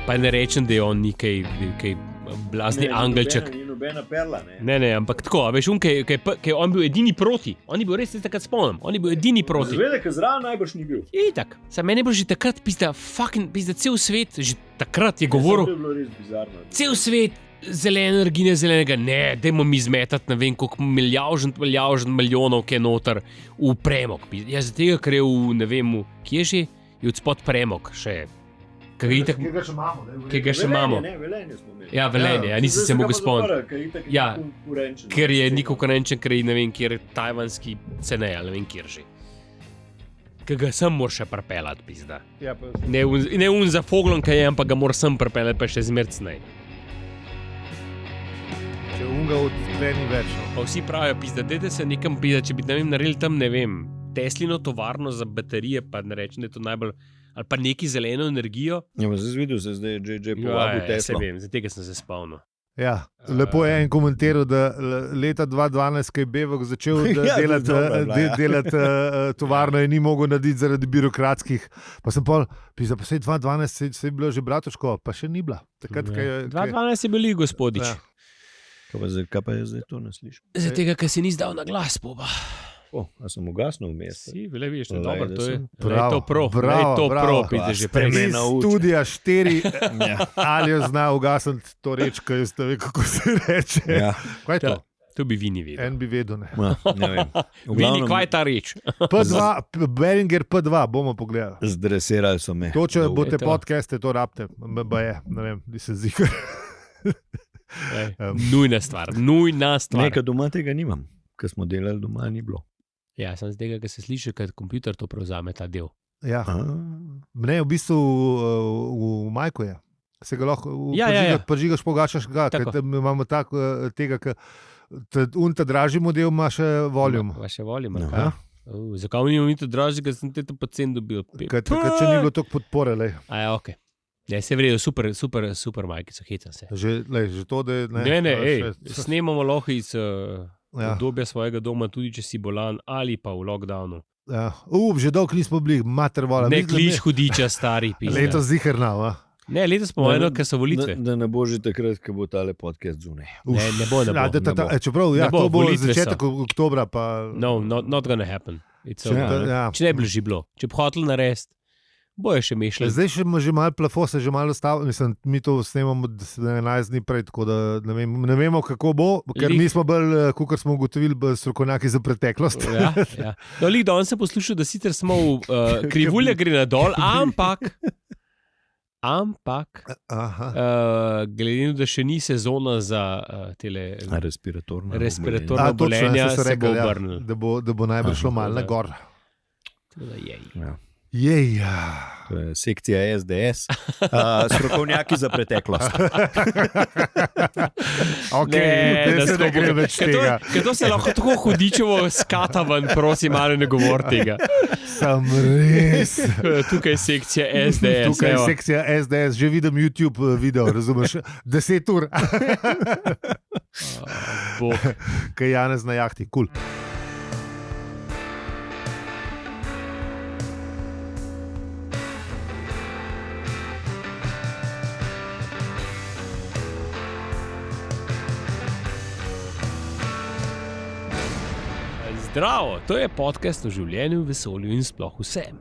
Pa ne rečem, da je on nekaj blazni angelček. Ni nobena perla, ne. Ne, ampak tako, a veš, on bil edini proti. On je bil res, takrat spomnim, on je bil edini proti. Zvede, ker zraven najbrž ni bil. Itak. Meni je bilo že takrat pizda cel svet, že takrat je govoril. To je bilo res bizarno. Cel svet zelene energije, zelenega, ne, dajmo mi zmetati, ne vem, koliko milijonov, ki je noter v premog. Jaz za tega, ker je ne vem, kje že, je odspod premog še. Ki ga še imamo. Ne, Velenje smo imeli. Ja, Velenje, nisem se mogel spomniti. Ja, ker je ni konkurenčen, ker je ne vem, kjer tajvanski cene, ali ne vem, kjer že. Ki ga sem mora še prepelati, pizda. Ja, pa... Ne za foglom, kaj je, ampak ga mora sem prepelati, pa še zmercnej. Če unga odkleni več. Pa vsi pravijo, pizda, dajte se nekam pizda, če bi ne vem, naredili tam, ne vem, Teslino tovarno za baterije, pa ne rečem, da je to najbolj, ali pa neki zeleno energijo. Ja, pa zdaj videl se, zdaj je že povabil Tesla. Se vem, za tega sem se spomnil. Ja, lepo je en komentiral, da leta 2012, ko je Bevok začel delati tovarno, je ni mogel narediti zaradi birokratskih. Pa sem pol, pa se 2012 se je bilo že Bratuško, pa še ni bila. 2012 je bili gospodič. Ja. Kaj pa je zdaj to ne slišal? Zato, ker si ni zdal na glas, poba. A sem ugasnil vmes. Si, vele vidiš, to je dobro, to je Bravo, pide že prej. prej. Studija 4, ali jo zna ugasniti to reč, kaj jaz ne vem, kako se reče. Ja. Kaj je to? To bi vi ni vedel. En bi vedel, ne. Ne vem. Vini, kaj je ta reč? P2, Behringer P2, bomo pogledali. Zdresirali so me. To, če boste podcaste, to rabite, ne vem, di se zikar. Nujna stvar. Nekaj doma tega nimam, ker smo delali doma, ni bilo. Ja, sem z tega, ker se sliši, kad kompjuter to prevzame ta del. Ja. Ne, v bistvu v majku je. Se ga lahko prižigaš, pogačaš ga, ker imamo tega, ker ta dražji model ima še volume. Ima še volume, kaj? Zakaj nimamo mi to dražji, ker sem te to pacient dobil? Ker če ni bilo toliko podpore, lej. A ja, okej. Ja, se vredo, super majkico, hecam se. Že to, da je... Ne, snemamo lahko iz obdobja svojega doma, tudi če si bolan ali pa v lockdownu. Ja. Že dolgo nismo bili, mater vola. Ne kliš hudiča, stari pizda. Letos zihrnav, a? Ne, letos pomeni, ker so volitve. Da ne bo že takrat, ko bo tale podcast zunaj. Ne bo. Čeprav, to bo začetek oktobra, pa... No, not gonna happen. Če ne bi že bilo. Če bi hotel narediti, bojo še mešali. Zdaj že malo plafo, se že malo stavili. Mislim, mi to snemamo 11 dni prej, tako da ne vemo, kako bo, ker mi smo bolj, kakor smo ugotovili, strokovnjaki za preteklost. Ja. No, danes se poslušal, da sicer smo krivulja gre nadol, ampak glede na to, da še ni sezona za tele respiratorna obolenja, se bo obrnil. Da bo najbolj šlo malo na gor. To je sekcija SDS, strokovnjaki za preteklost. Ne gre več tega. Ker to se lahko tako hudičevo skata ven, prosim, malo ne govor tega. Sam res. Tukaj je sekcija SDS. Tukaj je sekcija SDS, že vidim YouTube video, razumeš? 10 ur. Kaj Janez na jahti, kul. Zdravo, to je podcast o življenju, vesolju in sploh vsem.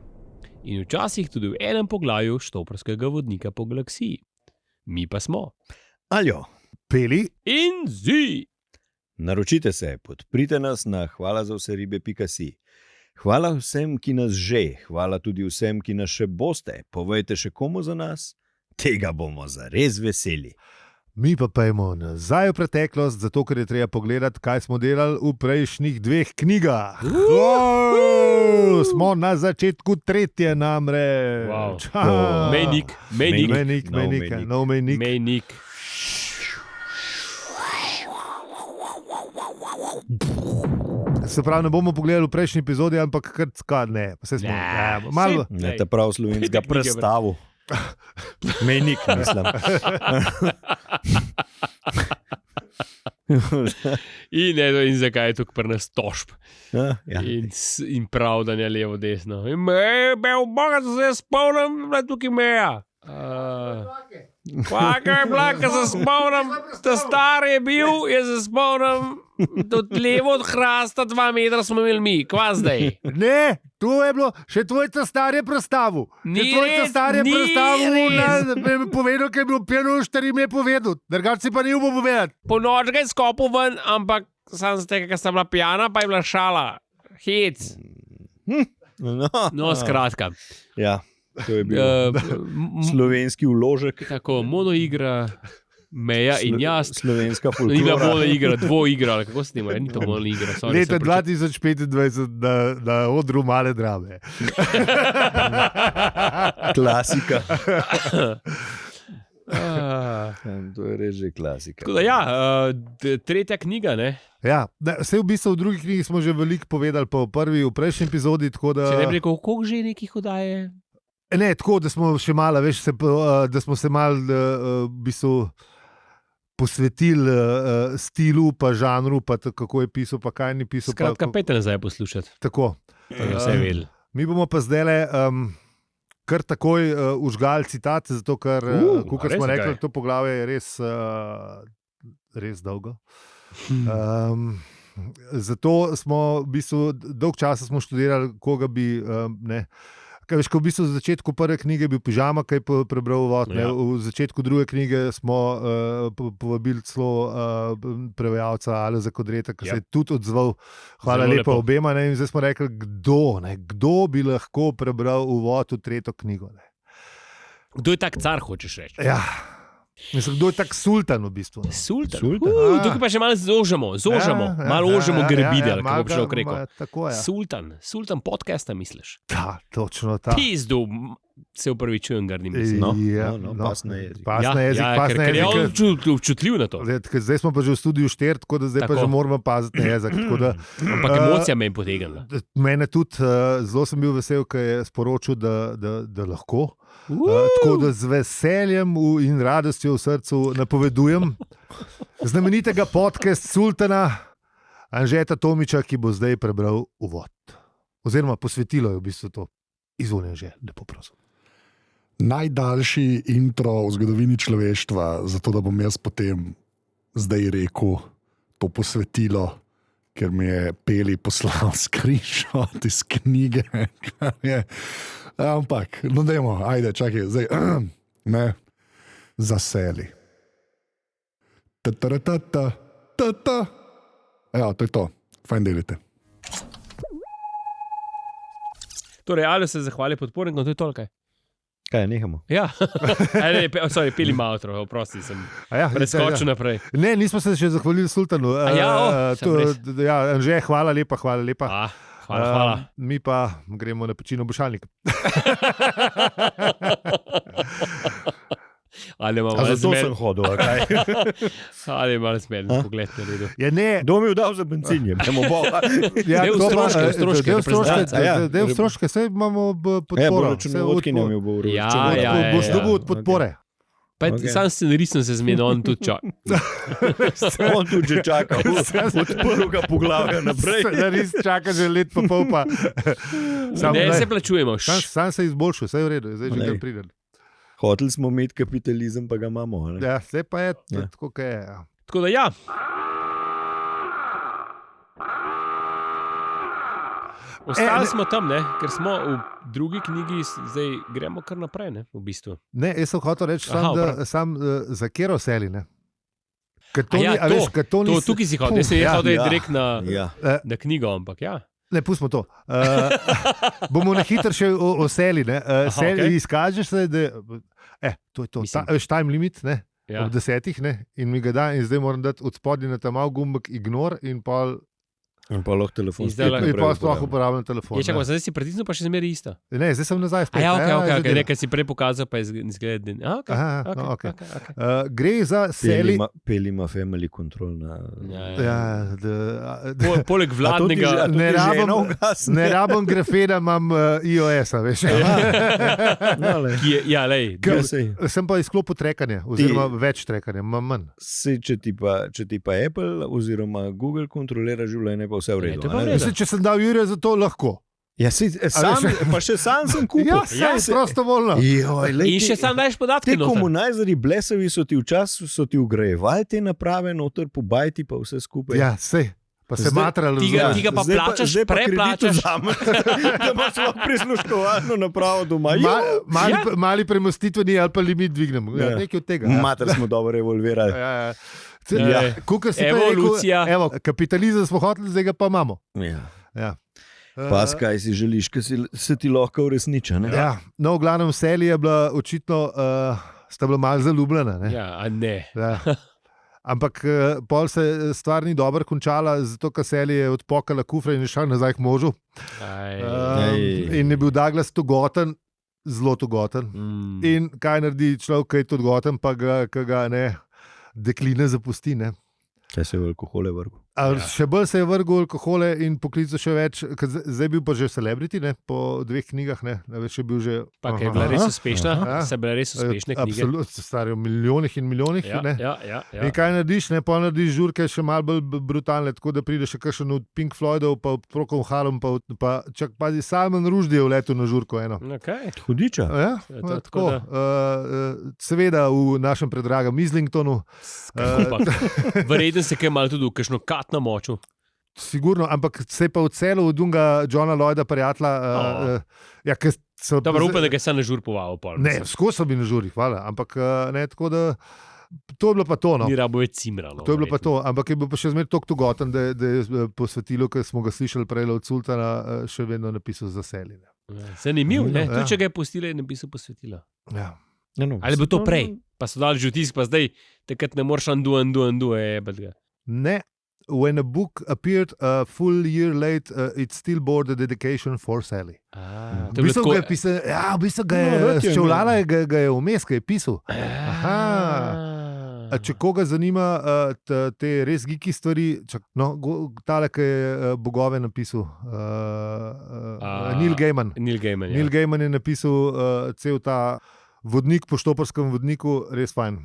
In včasih tudi v enem poglavju štoprskega vodnika po galaksiji. Mi pa smo Aljo, Peli in Zi. Naročite se, podprite nas na hvalazavseribe.si. Hvala vsem, ki nas že, hvala tudi vsem, ki nas še boste. Povejte še komu za nas, tega bomo zares veseli. Mi pa pojmo nazaj v preteklost, zato ker je treba pogledati, kaj smo delali v prejšnjih 2 knjigah. Smo na začetku 3. namreč. Mejnik. Se pravi, ne bomo pogledali v prejšnji epizodi, ampak kar ne. Ne, te prav slovenskega predstavu. Mejnik, mislim. In zakaj je tukaj pri nas tožb? Ja. In pravdanje levo, desno. Boga, se spomnim, da je tukaj meja. Kvaka je bila, ko se spomnim, ta star je bil, jaz se spomnim, tudi levo od hrasta 2 metra smo imeli mi, kva zdaj? Ne, to je bilo, še tvoj ta star je predstavil. Ni tvoj ta res, star je ni predstavil, res. mi je povedal, ker je bil peno, štiri mi je povedal. Drugače si pa ni upal povedati. Po noč ga je skopil ven, ampak sam z tega, ker sta bila pijana, pa je bila šala. Hec. No, skratka. Ja, to je bil slovenski vložek. Tako, monoigra, Meja in jaz. Slovenska Ni bila folklora. monoigra, dvoigra, ali kako se snima, ni to monoigra. sorry, Leta se priča- 2025 na odru male drame. Klasika. Ah. To je res že klasika. Tako da ja, tretja knjiga, ne? Ja, vse v bistvu v drugi knjigi smo že veliko povedali, pa v prejšnji epizodi. Tako da, Če ne bi rekel, koliko že nekih oddaje? ne, tako da smo še malo, veš, da smo se malo v bistvu posvetili stilu, pa žanru, pa kako je pisal, pa kaj ni pisal. Skratka, pejte nazaj poslušati. Tako. Pa ga vse vedeli. Mi bomo pa zdaj kar takoj užgali citat, zato ker, kot res, smo rekli, zakaj? to poglavje je res dolgo. Zato smo v bistvu dolg časa smo študirali, koga bi. Kaj veš, ko v bistvu v začetku prve knjige bil Pižama, kaj je prebral uvod, Ja. v začetku druge knjige smo povabili celo prevajalca Aleza Kodreta, ki se je tudi odzval. Hvala Zelo lepa lepo. obema. Ne, in zdaj smo rekli, kdo bi lahko prebral uvod v tretjo knjigo. Ne. Kdo je tak car, hočeš reči? Ja. Mislim, kdo je tak sultan v bistvu? Ne. Sultan. Sultan. Tukaj pa še malo zožemo, malo ožemo grbide, ali kako bi človek rekel. Tako je. Sultan podcasta, misliš? Ta, točno ta. Pizdu, se upravičujem, grdim mislim. No, Ja, pasna jezik. Pasna jezik, ker je on občutljiv na to. Zdaj smo pa že v studiu Štert, tako da zdaj pa Tako. že moramo paziti na jezik. Tako da, Ampak emocija me je potegnila. mene tudi zelo sem bil vesel, ker je sporočil, da lahko. Tako da z veseljem in radostjo v srcu napovedujem znamenitega podcast Sultana Anžeta Tomiča, ki bo zdaj prebral uvod. Oziroma posvetilo je v bistvu to. Izvoljen že, lepo prosim. Najdaljši intro v zgodovini človeštva, zato da bom jaz potem zdaj rekel to posvetilo, ker mi je Peli poslal screenshot iz knjige. kar je, ampak, no dajmo, ajde, čakaj, zdaj, ne, zaseli. Ta-ta-ta-ta, ta-ta. Ja, to je to, fajn delite. Torej, ali se zahvali podpornikom, to je tolkaj. Kaj, nehamo? Ja, pili malo, oprosti, sem Ja, preskočil naprej. Ne, nismo se še zahvalili Sultanu. sem res. Anže, hvala lepa, hvala lepa. Hvala. Mi pa gremo na pečino Bošalnik. Ali ima A malo zato sem zmed, hodil, a kaj? ali ima zmed, pogled na redu. Ja, ne, Kdo mi je dal za bencin? Jemo boga. ja, Del to pa, stroške, del stroške, reprezentacija, ja. del stroške, saj imamo podporo. Računovodkinja mi bo Ja, uročila. ja, ja, Boš ja. dobil od podpore. Pa Ok. sam scenarist sem se zmenil, on tudi čak. On tudi že čaka, odprl ga poglavja naprej. Res čaka že let pa pol. Pa. Ne, se plačujemo. Sam se izboljšal, vse je v redu, zdaj že Glej. kar pridem. Hoteli smo imeti kapitalizem, pa ga imamo. a ne? Ja, zdaj pa je Ja. tako, kot je. Ja. Tako da ja. Ostali smo tam, ne? Ker smo v drugi knjigi, zdaj gremo kar naprej, ne? V bistvu. Ne, jaz sem hotel reči, Aha, za kjer oseli. Ker to A ja, ni, a veš, ker to ni. Tukaj si hodil, jaz sem ja, hodil ja. direkt Ja. na knjigo, ampak ja. Ne, pustimo to. Bomo na hitro še oseli. okej. Izkažeš se, da to je to. Mislim. Veš, time limit, ne? Ja. Ob 10, ne? In mi ga da, in zdaj moram dati od spodaj na ta mal gumbek ignor in pa In pa lahko telefon. In zdaj spet lahko- naprej sploh uporabljam. uporabljam telefon. Je čakal, ne. zdaj si pritisnil, pa še zmeri isto. Ne, zdaj sem nazaj spet. Ja, zdaj ok, delam. nekaj si prej pokazal, pa je izgleda. Aha, no, okej. okay. Gre za seli. Peli ima family control na... Ja, Poleg vladnega. Ne rabim- ugasne. ne rabim grafena, imam iOS-a, veš. Ki je, ja, lej, Ja, sej. Sem pa izklopil trekanje, oziroma več trekanja, imam manj. Sej, če ti pa Apple oziroma Google kontrolira življenje, pa vse v Ne, redu. to pa a v ne? redu. Mislim, če sem dal Jurija za to, lahko. Ja, pa še sam sem kupil. Ja, saj, prostovoljno. In še sam daš podatke. Te komunajzeri blesavi so ti včasih ugrajevali te naprave noter, po bajti pa vse skupaj. Ja, sej. Pa se matralo. Ti ga pa plačaš, preplačaš. Da imaš lahko prisluškovalno napravo doma. Mali premostitveni ali pa limit dvignemo. Ja, nekaj od tega. Mater smo dobro evolvirali. Evolucija. Evo, kapitalizem smo hoteli, zdaj ga pa imamo. Ja. Pas, kaj si želiš, kaj se ti lahko uresniča. Ja. No, v glavnem Sally je bila očitno, sta bila malo zaljubljena. Ne? Ja, a ne. Ja. Ampak pol se stvar ni dobro končala, zato ker Sally je odpokala kufre in je šel nazaj k možu. In je bil Douglas togoten, zelo togoten. In kaj naredi človek, ki je togoten, pa ga ne, dekline zapusti, ne. Kaj se je v alkohole vrgel? Še bolj se je vrgel alkohole in poklical še več, zdaj je bil pa že celebrity, ne, po 2 knjigah, ne, več je bil že... Pa kaj je bila res uspešna, se bila res uspešne knjige. Absolutno, stari v milijonih in milijonih, ne. Ja. In kaj narediš, ne, pa narediš žurke še malo bolj brutalne, tako da pride še kakšen od Pink Floydov, pa od Procol Harum, pa čak pazi, Salman Rushdie je vletel na žurko eno. Okay. Hudiča. Ja, tako. Seveda v našem predragem Islingtonu. Verjetno se kaj malo tudi v kakšno kat na moču. Sigurno, ampak se je pa odselil od unga Johna Lloyda prijatelja. Dobro, upam, da ga se na žur povabil. Ne, skozi so bili na žuri, hvala. Ampak ne, tako da to je bilo pa to. No. Ni rabo je cimralo. To je bilo pa to, ampak je bil pa še zmeraj toliko togoten, da je posvetilo, ker smo ga slišali prej od Sultana, še vedno napisal za Sally. Zanimiv, ne? Tudi če ga je pustila, je napisal posvetilo. Ja. Ali bo to prej? Pa so dali že vtisk, pa zdaj takrat ne moreš undo, Ne. When a book appeared a full year late, it still bore the dedication for Sally. V bistvu ga je Ščevljala, ga je vmes, ga je pisal. Če koga zanima te res geeki stvari, tale, ki je Bogove napisal, Neil Gaiman. Neil Gaiman je napisal cel ta vodnik po štoparskem vodniku, res fajn.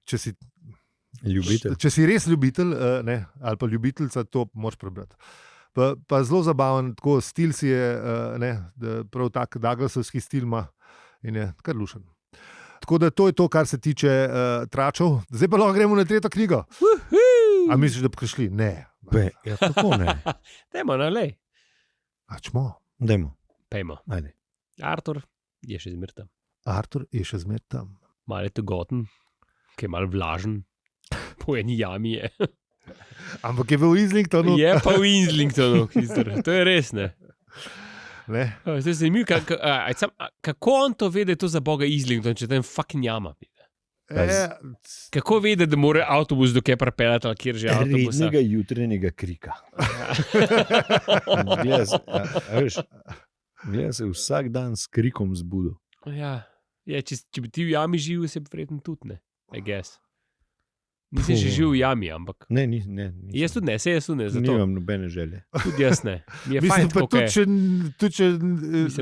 Če si res ljubitelj, ali pa ljubiteljca, to moraš prebrati. Pa zelo zabaven, tako stil si je, prav tak Douglasovski stil ima in je kar lušen. Tako da to je to, kar se tiče tračev. Zdaj pa lahko gremo na 3. knjigo. A misliš, da bi prišli? Ne. Ja, kako ne? Dajmo, nalej. Ačmo. Dajmo. Pejmo. Ajde. Artur je še zmer tam. Malo je togoten, ki je malo vlažen. Po eni jami je. Ampak je bil v Islingtonu. Je pa v Islingtonu, to je res, ne. To je zanimivo, kako on to ve, da je to za Boga Islington, če tam fucking jama. Kako ve, da mora avtobus do kje pripeljati, ali kjer že avtobus. Rednega jutrenjega krika. Gleda se vsak dan s krikom zbudil. Ja, če bi ti v jami živel, se bi verjetno tudi, ne, I guess. Nisem že živel v jami, ampak... Ne. Jaz tudi ne, zato... Nimam nobene želje. Tudi jaz ne. Mislim, pa tudi če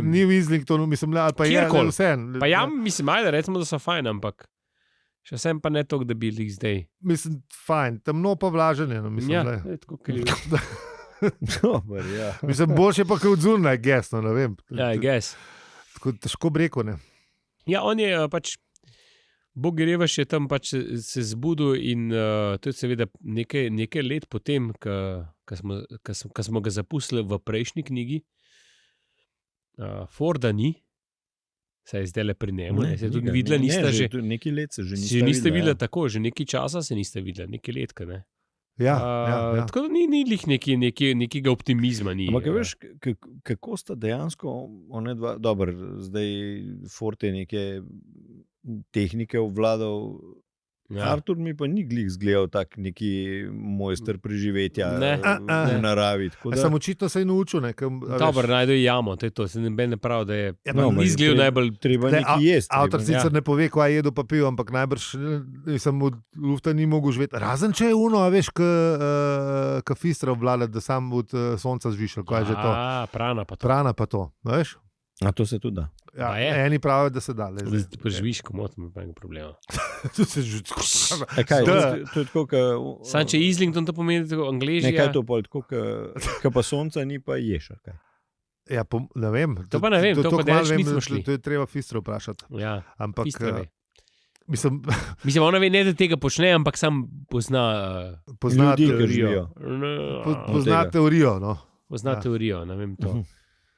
ni v Islingtonu, mislim, ali pa je vse. Pa mislim, ajde, recimo, da so fajn, ampak še sem pa ne toliko, da bi jih zdaj. Mislim, fajn, temno pa vlažen je, mislim. Ja, je tako krivo. Dobar, ja. Mislim, boljše pa kot zunaj, guess, ne vem. Ja, guess. Tako težko breko, ne. Ja, on je pač... Bog Revaš je tam pač se zbudil in to je seveda nekaj let potem, ko smo ga zapustili v prejšnji knjigi. Forda ni, saj je zdaj le pri njemu. Se tudi videla, nista že... Nekaj let se že nista videla. Tako, že nekaj časa se nista videla, nekaj letka, ne. Ja. Tako da ni lih nekega optimizma. Ampak veš, kako sta dejansko one dva, dobro, zdaj Ford je neke tehnike obvladal. Artur mi pa ni glih zgledal tak neki mojster preživetja v naravi. Sam očitno se je naučil. Dobro, najde jamo, to je to. Se ne pravi, da je ni zgledal najbolj... Treba neki jesti. Avtor sicer ne pove, ko je jedel pa pil, ampak najbrž sem od lufta ni mogel živeti. Razen če je uno, veš, ka fistra obvlada, da sam od sonca zvišal. Ko je že to? Prana pa to, veš? A to se tudi da. Ja, eni pravijo, da se da. Živiš komot, ima pa nekaj problema. To se že to je tako, Sam če Islington to pomeni tako angleški. Nekaj to pol, tako, ka pa sonca ni pa ješ. Ja, ne vem. To pa ne vem, to pa daleč nismo šli. To je treba Fistro vprašati. Ja, Ampak, Fistra ve. mislim, Ona ve, ne da tega počne, ampak sam pozna pozna Ljudi, ki teorijo. živijo. pozna teorijo. No. Pozna Ja. teorijo, ne vem to.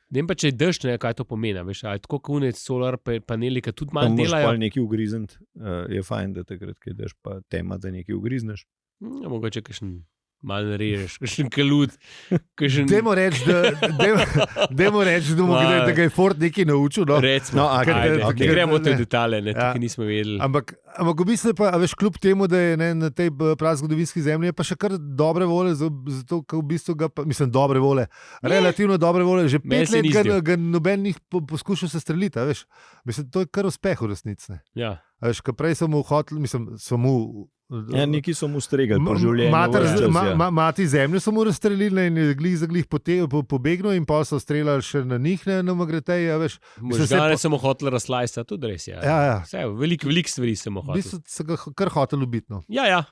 Ne vem pa, če je dežč, ne, kaj to pomeni. Veš, ali tako kunec solar paneli, ki tudi malo Tam moraš delajo. pa nekaj ugrizniti, je fajn, da takrat, ko ideš pa tema, da nekaj ugrizneš. Ja, mogoče kakšen malo narežeš, kakšen kalut. Dajmo reči, da ga je Ford nekaj naučil. No. Recimo, No, ajde, okej. ne gremo v te Ne. detalje, ne, Ja. tukaj nismo vedeli. Ampak v bistvu pa, a veš, kljub temu, da je na tej prazgodovinski zemlji, je pa še kar dobre volje, zato ker v bistvu ga, mislim, dobre volje, relativno dobre volje. Že Meni 5 se ni let zdel. ga noben ni poskušal se streliti, a veš. Mislim, to je kar uspeh v resnici. Ne. Ja. A veš, ker prej sem mu hotel, mislim, sem mu. Ja, neki so mu stregali po življenju. ves čas, ja. Mati zemljo so mu razstrelili in je glih pobegnil in pa so streljali še na njih, na Magreteji, a veš. Mislim, se Možgane po- sem hotel razlajstati, tudi res je. Ja. Vse, veliko stvari sem V hotel. bistvu so ga kar hotel ubiti. No. Ja. Ja.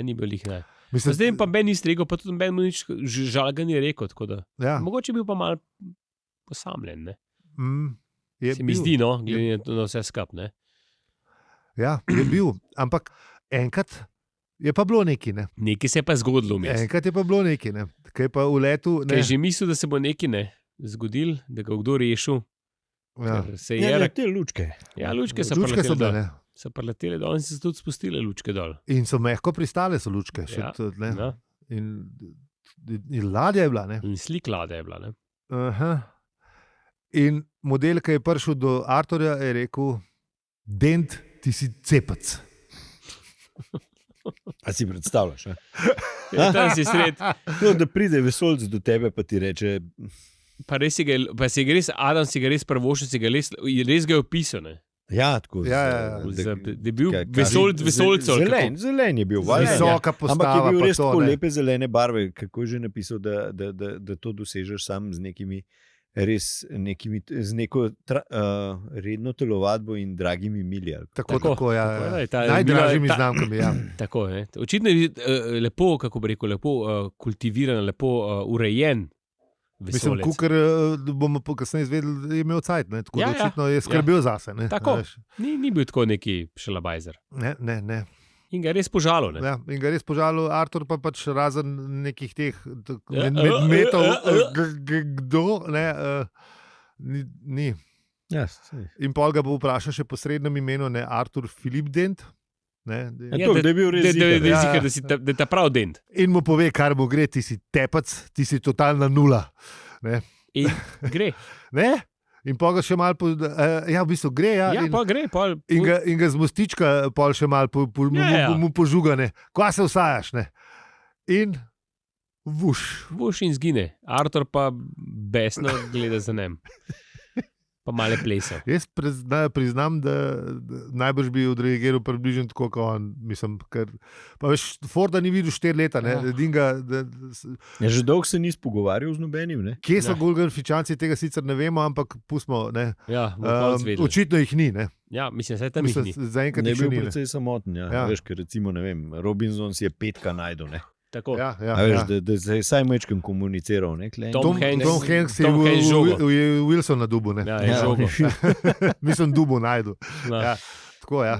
Ni bil jih ne. Mislim, Zdaj pa Ben ni stregel, pa tudi Ben mu nič žal ga ni rekel. Tako da. ja. Mogoče je bil pa mal posamljen, ne? Je Se mi bil. zdi, no, glede na vse skup, ne? Ja, je bil. Ampak enkrat je pa bilo nekaj. Ne. Nekaj se je pa zgodilo vmes. Enkrat je pa bilo nekaj. Ne. Kaj je pa v letu. Kaj je že mislil, da se bo nekaj ne zgodil, da ga bo kdo rešil. Ja. Ker Se Ja, je te lučke. Ja, lučke so Lučke so preletele bile. dol. Ne. So preletele dol in so se tudi spustile lučke dol. In so mehko pristale, so lučke. Še Ja. tudi, ne. Ja. In ladja je bila. Ne. In slik lade je bila. Ne? Aha. In model, ki je prišel do Arturja, je rekel: Dent, ti si cepec. A si predstavljaš? Ja, tam si sred. No, da pride vesolc do tebe, pa ti reče, Pa res si ga, pa si ga res, Adam si ga res prvošil, si ga res ga je opisal. Ne? ja, tako. Ja. Da je bil Kaj- vesolcev. Zelen je bil, valjda. Visoka Ampak postava. je bil pa res to, tako ne. lepe zelene barve, kako je že napisal, da to dosežeš sam z nekimi. Res z neko redno telovadbo in dragimi milji. Tako, ja. Tako, da, Najdražjimi znamkami. Ja. Tako je. Očitno je lepo, kako bi rekel, lepo kultiviran, lepo urejen. Mislim, Vesolec. kukar bomo kasneje izvedeli, da je imel cajt. Ne? Tako da očitno je skrbel zase. Ne? Tako. A veš. Ni bil tako neki šalabajzer. Ne. In ga je res požalil. Ne? Ja, in ga res požalil, Artur pa pač razen nekih teh Ja, medmetov, kdo, ne, ni. Ja, In pol ga bo vprašal še po srednjem imenu, ne, Artur Filip Dent. Ne, Ja, da je bil res Da je ziher. Ja, ziher, ja. da je ta prav dent. in mu pove, kar mu gre, ti si tepec, ti si totalna nula. Ne? In gre. Ne? In pa ga še malo, ja, v bistvu gre. Ja, Ja, in, pa gre. Pa, in ga z mostička pol še malo Ja. mu požugane. Kva se vsajaš? Ne? In vuš. Vuš in zgine. Artur pa besno gleda za njim. Pa male plesal. Jaz priznam, da najbrž bi odreagiral približno tako, kot on. Mislim, pa veš, Forda ni videl 4 leta. Ja. Ja, že dolgo se nisi pogovarjal z nobenim. Ne? Kje so Ne. Gulgenfičanci, tega sicer ne vemo, ampak pustimo. Ne. Ja, bomo um, Očitno jih ni. Ne. Ja, mislim, da tam jih Mislim, ni. zaenkrat Ne jih je še bil ni. Ne. precej samoten. Ja. Ja. Veš, ker recimo, ne vem, Robinson si je petka najdel. Ne? Tako. Ja, A veš, ja. da se je vsaj mečkem komuniciral. Ne? Klej. Tom Tom Hanks je Tom Hanks žogo. Wilson na dubu. Ja, je žogo. Mislim, dubu najdu. No. Ja. Tako, ja.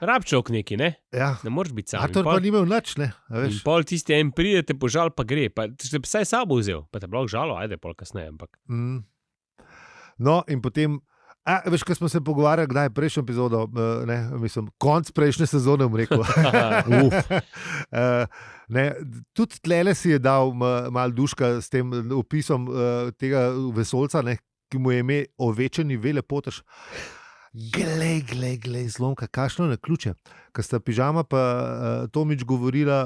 Rabčok neki, ne? Ja. Ne moreš biti sam. Artur pa ni imel nič, ne. A In veš. pol tisti en pride, te požal, pa gre. Pa če bi vsaj sabo vzel, pa te bi lahko žalo, ajde, pol kasneje. Ampak. Mm. No, in potem. Veš, ko smo se pogovarjali, kdaj je prejšnjo epizodo, mislim, konc prejšnje sezone, bom rekel. Ne, tudi tlele si je dal malo duška s tem opisom tega vesolca, ne, ki mu je ime Ovečeni velepotež. Glej, zlomka, kakšno na ključe. Ko sta Pižama pa Tomič govorila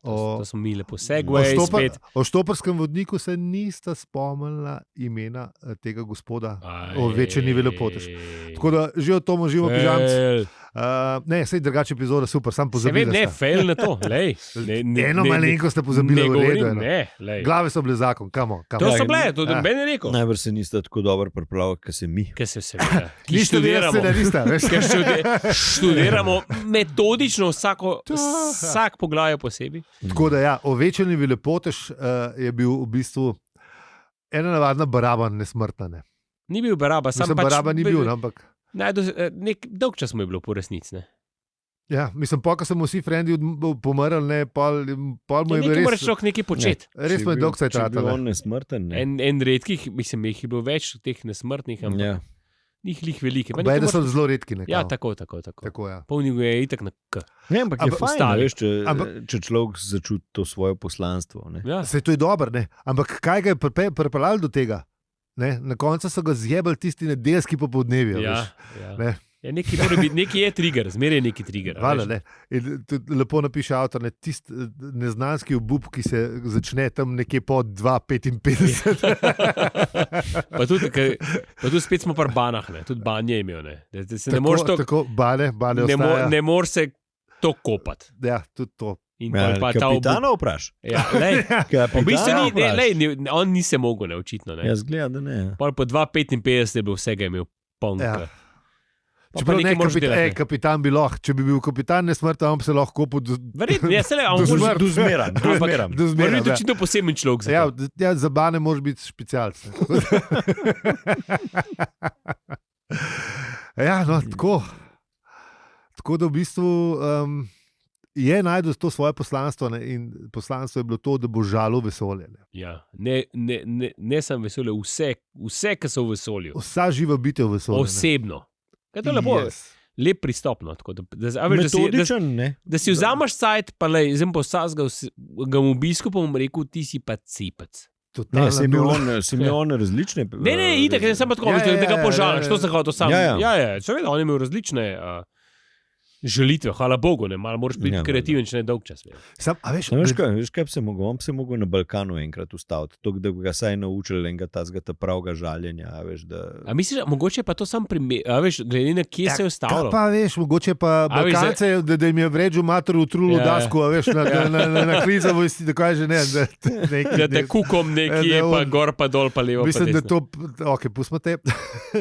To so mi lepo segway spet. o štoprskem vodniku, se nista spomnila imena tega gospoda. Ovečeni velepotež. Tako da že o tom živo Pižamci. Ne, sej drugače epizoda, super, sam pozabili. Ne, fail na to. Lej. Eno malenko ste pozabili, v redu. Ne, lej. Glave so bile zakon, kamo. To so bile, to Ja. Ben je rekel. Najbrž se niste tako dobro pripravljali, kot se mi. Kaj se seveda. Ki Niste bili študiramo. scenarista, veš. Ker študiramo metodično vsak poglavje posebej. Tako da ja, Ovečeni velepotež je bil v bistvu ena navadna baraba, nesmrtna. Ne. Ni bil baraba, sam Mislim, pač baraba ni bil, no, ampak. Dolg čas mu je bilo po resnici. Ja, mislim, ko so mu vsi frendi pomrli, ne, pol mu je Nekaj res. moraš človek nekaj početi. Res mu je dolg cajt Če je bil tratal. on nesmrten, ne. En redkih, mislim, jih je bilo več teh nesmrtnih, ampak Ja. njih lih velike. Pa Baj, nekaj da so moraš- zelo redki. Ja, Nekako. tako. Ja. Polni ga je itak na K. Ne, ampak je Ampak fajn, ostali. veš, Ampak- če človek začuti to svoje poslanstvo. Ne. Ja. Sej to je dobro, ne? Ampak kaj ga je pripeljalo do tega? Ne? Na koncu so ga zjebali tisti nedeljski popoldnevi. Ja, veš. ja. Ne. Ja, nekaj mora biti, nekaj je trigger, zmeraj je neki trigger. a Hvala, veš. ne. In tudi lepo napiše avtor, ne, tisti neznanski obup, ki se začne tam nekje po 2:55. Pa tudi spet smo pri banah, ne. Tudi banje je imel. Ne. Da se ne Tako- moreš to, Tako, bane ne moreš se to kopati. Ja, tudi to. In Ja, pa ta obup. kapitana vpraš. Ja, lej, v bistvu Kapitana ni, ne, vpraš. lej, on ni se mogel, ne, očitno. Ne. Jaz gledam, da ne. Pol po 2:55 je bil vsega imel poln. Ja. Pa Čeprav ne, moraš delati, ne. kapitan bi lahko, če bi bil kapitan nesmrten, on bi se lahko kopal do Verjetno, ja, se le, on Do moraš smrti. Do zmeram, do Ampak- zmeram. do Mora zmeraj. biti očitno poseben človek za Ja, to. ja, za bane moraš biti specialc. Ja, no, tako. Tako da v bistvu je najdel to svoje poslanstvo, ne, in poslanstvo je bilo to, da bo žalo vesolje. Ne. Ja, ne samo vesolje, vse, ki so v vesolju. Vsa živa bitja v vesolju. ne. Osebno. Kaj to je lepo, Yes. lep pristop. No, tako a veš, Metodičen, ne. da si vzameš sajt, pa le, zdaj pa vsakega ga v obisku, pa bom rekel, ti si pa cepec. Totalna Ne, se mi nula. on različne. Ne, itak, ne samo tako, Ja, veš, da ga ja, požališ, ja, to se hoče sam. Ja, ja. Ja, seveda, on je imel različne želitve, hvala Bogu, ne, malo moraš biti Ja, kreativen, če ne dolg čas. A veš, Veš kaj bi se mogel? On bi se mogel na Balkanu enkrat ustaviti, tako da bi ga saj naučili enega tazga pravega žaljenja. A veš, da... A misliš, mogoče pa to sam primer, a veš, glede na kje se je kaj ustavilo. pa veš, mogoče pa A veš, Balkance, da jim je vređu mater utrulo Ja, ja. dasko, a veš, na klizavo, da kaže ne. Da te kukom nekje, da pa on- gor, pa dol, pa levo. Mislim, pa da to, ok, pustimo te.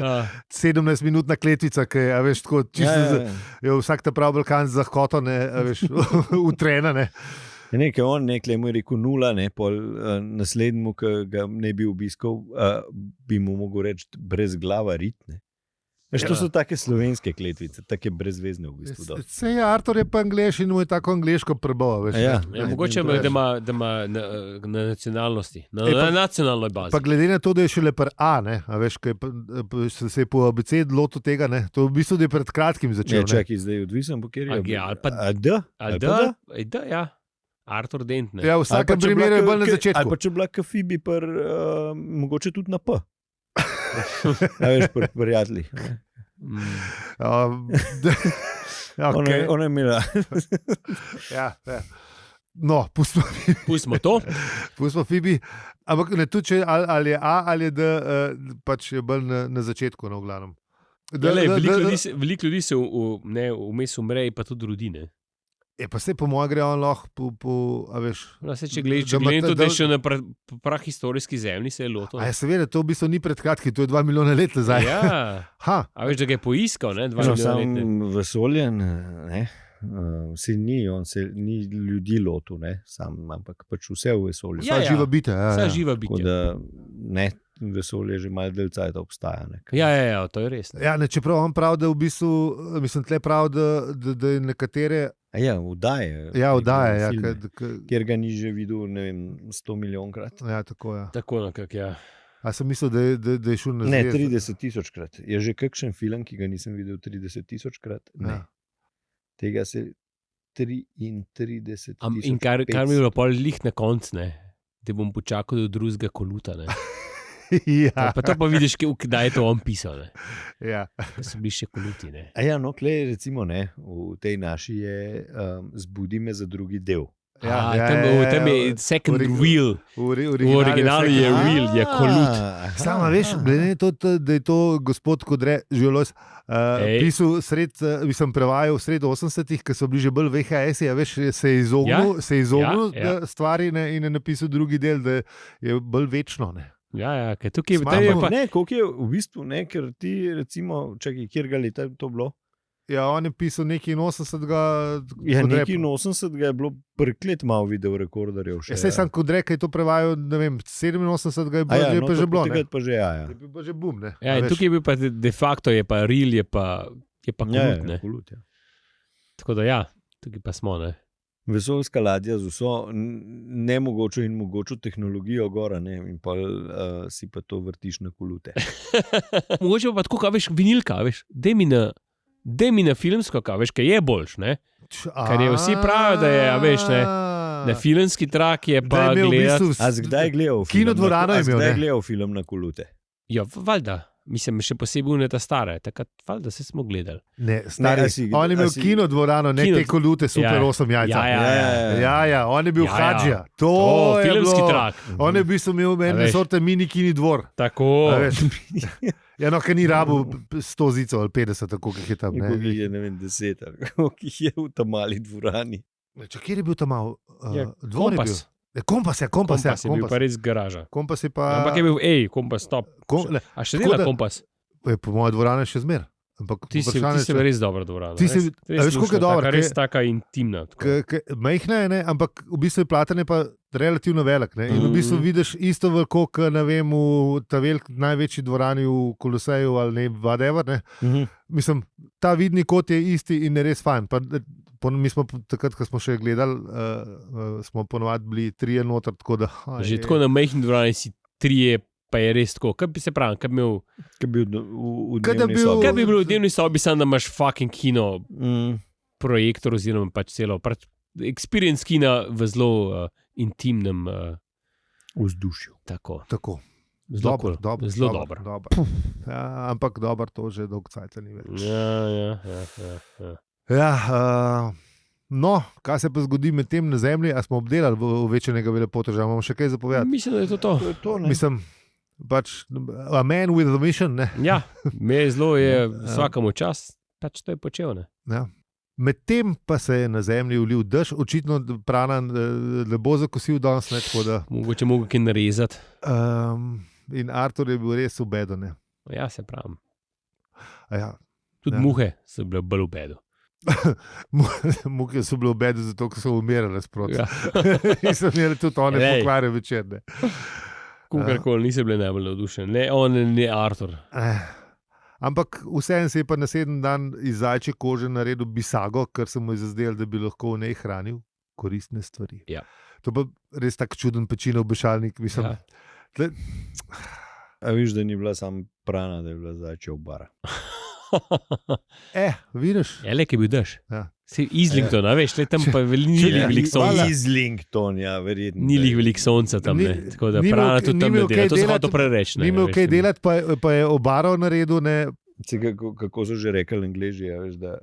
A, 17-minutna kletvica, ki je, a veš, tako čisto, je vsak ta prav Balkan zahoto, ne, a veš, utrena, ne. Ne, ker on nekaj mu je rekel nula, ne, pol naslednjemu, ki ga ne bi obiskal, bi mu mogel reči brez glava ritne. Veš, to so take slovenske kletvice, take brezvezne v bistvu. dosti. Se je Artur je pa angleš in mu je tako angliško prebal, veš. Ja. ne. ja, mogoče In da veš. ima na nacionalnosti, na pa- nacionalnoj bazi. Pa glede na to, da je šele pri A, ne, a veš, kaj se je po ABC lotil tega, ne, to v bistvu da je pred kratkim začel. Ja, ne. čakaj, zdaj je odvisen, po kjer je. Ja, ali pa- A D? Ali pa D? da, ja. Artur Dent, ne. Ja, v Ali pa vsakem če bila primeru je k- bolj na k- Ali začetku. pa če bila kafibi, mogoče tudi na P. A veš, pri prijateljih. ne. Mm. Okay. Ona je imela. Ja, ja. No, Pustimo to. pustimo Fibi. Ampak ne tu, če ali je A ali je D, pač je bolj na začetku, no, v glavnem. Veliko ljudi se vmes umre, pa tudi rodine. Je pa se po mojem gre on lahko a veš. No, se, če gledaš, Da ima to, ta- da je še na prahistorijski zemlji, se je lotil. A je seveda, to v bistvu ni pred kratkim, to je 2 milijona let nazaj. Ja, Ha, a veš, da ga je poiskal, ne, 2 No, milijona let. ne. sam vesolje, ne, se ni, on se ni ljudi lotil, ne, sam, ampak pač vse v vesolju. Ja, vsa živa bitja. Ja, Vsa ja. živa Tako bitja. da ne, vesolje že malo del cajta obstaja. Ne. Ja, to je res. Ne. Ja, ne, čeprav on pravi, da v bistvu, mislim, tle pravi, da je nekatere, A ja, vdaje. ja, vdaje, ja, filme, kjer ga ni že videl, ne vem, 100 milijonkrat. ja, tako je. Ja. Tako nekako, ja. A sem mislil, da je šel na Ne, zvezdo. 30.000krat. Je že kakšen film, ki ga nisem videl 30.000krat? Ne. Ja. Tega se 33. In kar mi je bilo pol lih na koncu, ne, da bom počakal do drugega koluta. Ne. Ja, Pa to pa vidiš, kdaj je to on pisal, ne. ja. Da so bili še koluti. Ne. A ja, no, klej, recimo, ne, v tej naši je Zbudi me za drugi del. Ja, tam je second wheel, v originalu je wheel, je kolut. Samo veš, glede na to, da je to gospod Kodre Žolos Ej. pisal mislim, prevajal sred 80-ih, ki so bili že bolj VHS-i, a veš, se je izognil Ja. stvari, ne, in je napisal drugi del, da je bolj večno. Ne. Ja, ker tukaj Smamo. tam je pa. Ne, koliko je v bistvu, ne, ker ti, recimo, čakaj, kjer ga leta je to bilo? Ja, on je pisal nekaj 80. Ja, nekaj 80 je bilo preklet malo video rekorderjev. Saj sem kot rekel, je to prevajal, ne vem, 87 je bilo, Ja, pa že bilo. Takrat pa že, ja. Je bil pa že boom, ne. Ja, in tukaj je bil pa de facto, je pa real, je pa kulut, ne. Kulut, ja. Tako da ja, tukaj pa smo, ne. Vesoljska ladja z vso nemogočo in mogočo tehnologijo gora, ne, in pa si pa to vrtiš na kulute. Mogoče pa tako, veš, vinilka, veš, daj mi na filmsko, veš, kaj je boljš, ne? Kar je vsi pravijo, da je, veš, ne, na filmski trak je pa gledati. A kdaj gledal film? Kinodvorano je imel, ne? Kdaj gledal film na kulute? Ja, valjda. Mislim, še posebej ne ta stara, takrat valjda se smo gledali. Ne, stari, on je imel kinodvorano, ne te kolute, super 8 jajca. Ja, on je bil Hadžija. To je filmski bilo. trak. On je v bistvu imel ene sorte mini kini dvor. Tako. Ja, no, ker ni rabu 100 zicov ali 50, tako kot je tam. Koliko jih je, ne vem, 10, koliko jih je v tam mali dvorani. Kjer je bil tam mal? Dvor je bil. Kompas je bil pa res garaža. Kompas je pa... Ampak je bil, kompas, stop. A še dela kompas? Po moje dvorane še zmer. Ti si res dobra dvorana. Veš, koliko je dobra. Res taka intimna. Majhna je, ne, ampak v bistvu je platen pa relativno velik. Ne, in v bistvu vidiš isto veliko, kot ne vem, v ta največji dvorani v Koloseju ali ne, whatever. Ne. Mislim, ta vidni kot je isti in je res fajn. Mi smo takrat, ko smo še gledali, smo ponovadi bili 3 noter, tako da... Že tako na majhni dvorani si 3, pa je res tako. Kaj bi se pravil, kaj bi bil v dnevni sobi, sam da imaš fucking kino projektor oziroma pač celo experience kina v zelo intimnem vzdušju. Tako. Zelo dobro. Ja, ampak dobro, to že dolgo cajta ni več. Ja. No, kaj se pa zgodi med tem na zemlji, a smo obdelali v večnega velepoteža, imamo še kaj zapovedati? Mislim, da je to. Mislim, pač a man with a mission, ne? Ja, me je zelo, je vsakemu čas, pač to je počel, ne? Ja. Medtem pa se je na zemlji ulil dež, očitno prana ne bo zakosil danes, ne, tako da... Mogoče mogo kaj narezati. In Artur je bil res v bedu, ne? Ja, se pravim. Ja. Tudi muhe so bile bolj v bedu. Muke so bile v bedu, zato ker so umirale sproti. Ja. In so imeli tudi one pokvare večer. Kogarkoli niso bile najbolj navdušene. Ne on, ne Artur. Ampak vseeno se je pa naslednji dan iz zajčje kože naredil bisago, ker se mu je zazdelo, da bi lahko v njej hranil koristne stvari. Ja. To pa res tak čuden pečino obešalnik. Mislim, A viš, da ni bila sam prana, da je bila zajčja obara. Vidiš? Lek je bil dež. Ja. Islington, veš, tam pa ni veliko sonca. Islington, ja, verjetno. Ni veliko sonca tam, ne. Tako da prana tudi tam ne dela. To se hoče prereči. Ni imel kaj delati, pa je obaro naredil, ne. Kako so že rekli Angleži, ja, veš, da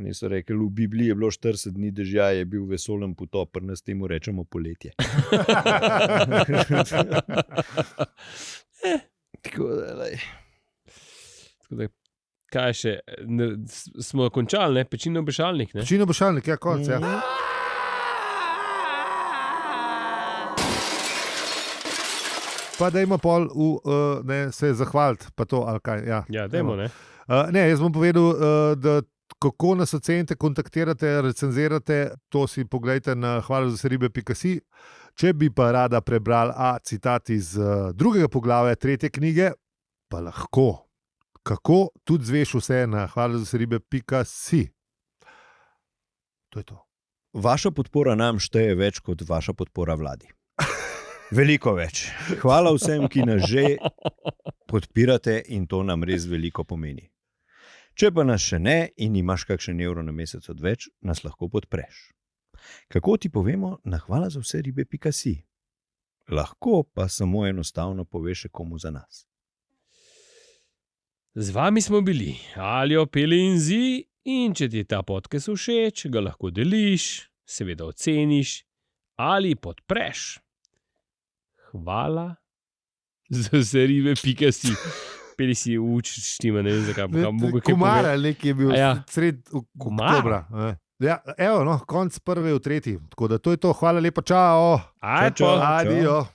niso rekli, v Bibliji je bilo 40 dni dežja, je bil vesolen potop, pri nas temu rečemo poletje. Tako da, kaj še, smo končali, ne? Pečino obešalnik, ne? Pečino obešalnik, ja, konc, ja. Pa dajmo pol se zahvaliti, pa to, ali kaj, ja. Ja, dajmo, ne? Ne, jaz bom povedal, da kako nas ocenite, kontaktirate, recenzirate, to si poglejte na hvalazoseribe.si. Če bi pa rada prebral citat iz 2. poglavja 3. knjige, pa lahko. Kako tudi zveš vse na hvalazoseribe.si. To je to. Vaša podpora nam šteje več kot vaša podpora vladi. Veliko več. Hvala vsem, ki nas že podpirate in to nam res veliko pomeni. Če pa nas še ne in imaš kakšen evro na mesec odveč, nas lahko podpreš. Kako ti povemo na hvalazoseribe.si? Lahko pa samo enostavno poveš komu za nas. Z vami smo bili Aljo, Peli in Zi, in če ti ta podcast všeč, ga lahko deliš, seveda oceniš ali podpreš. Hvala za seribe.si. Peli si učiš štima, ne vem zakaj. Kumar ali nekaj je bil sred oktobra. Ja, evo, no, konc 1. v 3. Tako da to je to. Hvala lepa, čao. Ajde, adijo.